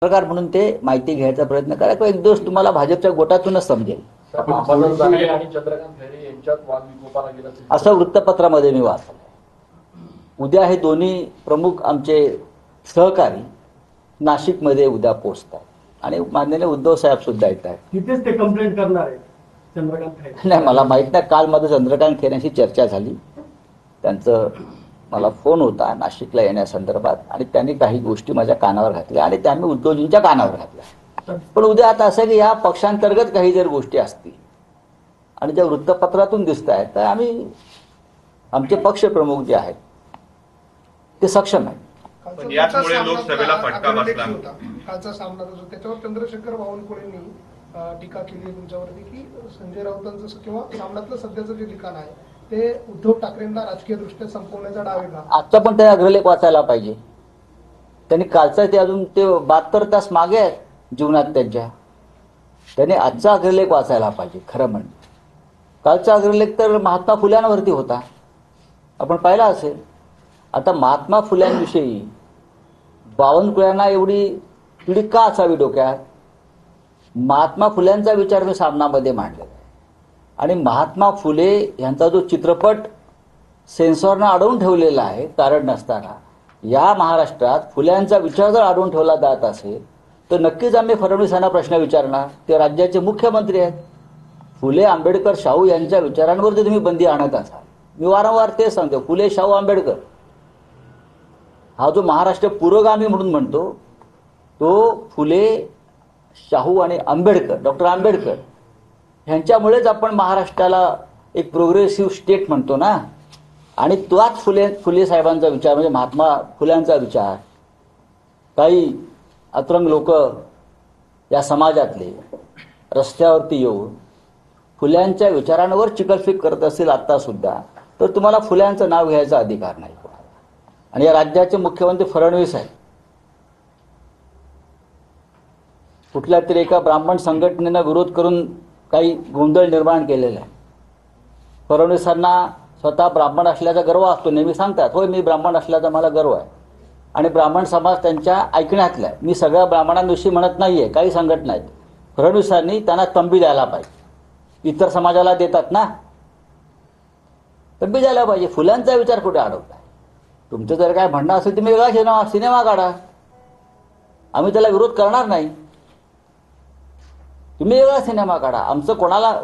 पत्रकार म्हणून ते माहिती घ्यायचा प्रयत्न करा किंवा एक दिवस तुम्हाला भाजपच्या गोटातूनच समजेल. असं वृत्तपत्रामध्ये मी वाचलं. उद्या हे दोन्ही प्रमुख आमचे सहकारी नाशिकमध्ये उद्या पोहोचतात आणि माननीय उद्धव साहेब सुद्धा येत आहेत. तिथेच ते कंप्लेंट करणार आहेत चंद्रकांत खैरे. नाही, मला माहित नाही. काल माझं चंद्रकांत खैरेंशी चर्चा झाली. त्यांचं मला फोन होता नाशिकला येण्यासंदर्भात आणि त्यांनी काही गोष्टी माझ्या कानावर घातल्या आणि त्या मी उद्धवजींच्या कानावर घातल्या. पण उद्या आता असं की या पक्षांतर्गत काही जर गोष्टी असतील आणि ज्या वृत्तपत्रातून दिसत आहेत तर आम्ही आमचे पक्षप्रमुख जे आहेत ते सक्षम आहेत. पण याचमुळे लोकसभेला फटका बसला. कालचा सामना त्याच्यावर चंद्रशेखर बावनकुळेंनी टीका केली तुमच्यावरती की संजय राऊतांचं किंवा सामन्यातलं सध्याचं जे लिखाण आहे ते उद्धव ठाकरेंना राजकीय दृष्ट्या संपवण्याचा डाव आहे का? आजचा पण त्या अग्रलेख वाचायला पाहिजे. त्यांनी कालचा ते अजून ते 72 तास मागे आहेत जीवनात त्यांच्या. त्यांनी आजचा अग्रलेख वाचायला पाहिजे. खरं म्हणजे कालचा अग्रलेख तर महात्मा फुल्यांवरती होता, आपण पाहिला असेल. आता महात्मा फुल्यांविषयी बावनकुळ्यांना एवढी पिढी का असावी डोक्यात? महात्मा फुल्यांचा विचार मी सामनामध्ये मांडलेला आहे आणि महात्मा फुले यांचा जो चित्रपट सेन्सॉरनं अडवून ठेवलेला आहे कारण नसताना, या महाराष्ट्रात फुल्यांचा विचार जर अडवून ठेवला जात असेल तर नक्कीच आम्ही फडणवीस यांना प्रश्न विचारणार. ते राज्याचे मुख्यमंत्री आहेत. फुले आंबेडकर शाहू यांच्या विचारांवरती तुम्ही बंदी आणत असाल. मी वारंवार ते सांगतो, फुले शाहू आंबेडकर हा जो महाराष्ट्र पुरोगामी म्हणून म्हणतो तो फुले शाहू आणि आंबेडकर, डॉक्टर आंबेडकर ह्यांच्यामुळेच आपण महाराष्ट्राला एक प्रोग्रेसिव्ह स्टेट म्हणतो ना. आणि तोच फुले साहेबांचा विचार म्हणजे महात्मा फुल्यांचा विचार काही अतरंग लोक या समाजातले रस्त्यावरती येऊन फुल्यांच्या विचारांवर चिकलफेक करत असतील आत्ता सुद्धा, तर तुम्हाला फुल्यांचं नाव घ्यायचा अधिकार नाही कोणाला. आणि या राज्याचे मुख्यमंत्री फडणवीस आहेत. कुठल्या तरी एका ब्राह्मण संघटनेनं विरोध करून काही गोंधळ निर्माण केलेला आहे. फडणवीसांना स्वतः ब्राह्मण असल्याचा गर्व असतो. नेहमी सांगतात, होय मी ब्राह्मण असल्याचा मला गर्व आहे. आणि ब्राह्मण समाज त्यांच्या ऐकण्यातला आहे. मी सगळ्या ब्राह्मणांविषयी म्हणत नाही आहे, काही संघटना आहेत. फडणवीसांनी त्यांना तंबी द्यायला पाहिजे. इतर समाजाला देतात ना, तंबी द्यायला पाहिजे. फुलांचा विचार कुठे अडवताय? तुमचं जर काय म्हणणं असेल तुम्ही वेगळा सिनेमा काढा, आम्ही त्याला विरोध करणार नाही. तुम्ही वेगळा सिनेमा काढा, आमचं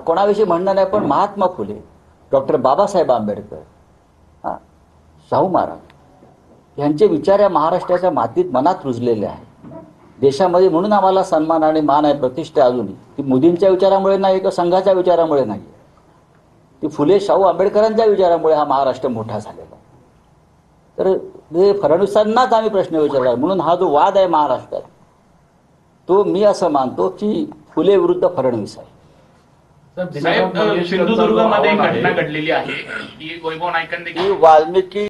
कोणाविषयी म्हणणं नाही. पण महात्मा फुले, डॉक्टर बाबासाहेब आंबेडकर, शाहू महाराज यांचे विचार या महाराष्ट्राच्या मातीत मनात रुजलेले आहेत. देशामध्ये म्हणून आम्हाला सन्मान आणि मान आहे, प्रतिष्ठा अजूनही. ती मोदींच्या विचारामुळे नाही किंवा संघाच्या विचारामुळे नाही, ती फुले शाहू आंबेडकरांच्या विचारामुळे हा महाराष्ट्र मोठा झालेला. तर हे फडणवीसांनाच आम्ही प्रश्न विचारला. म्हणून हा जो वाद आहे महाराष्ट्रात, तो मी असं मानतो की फुले विरुद्ध फडणवीस आहे. साहेब, सिंधुदुर्गमध्ये घटना घडलेली आहे की वैभव नाईकांनी वाल्मिकी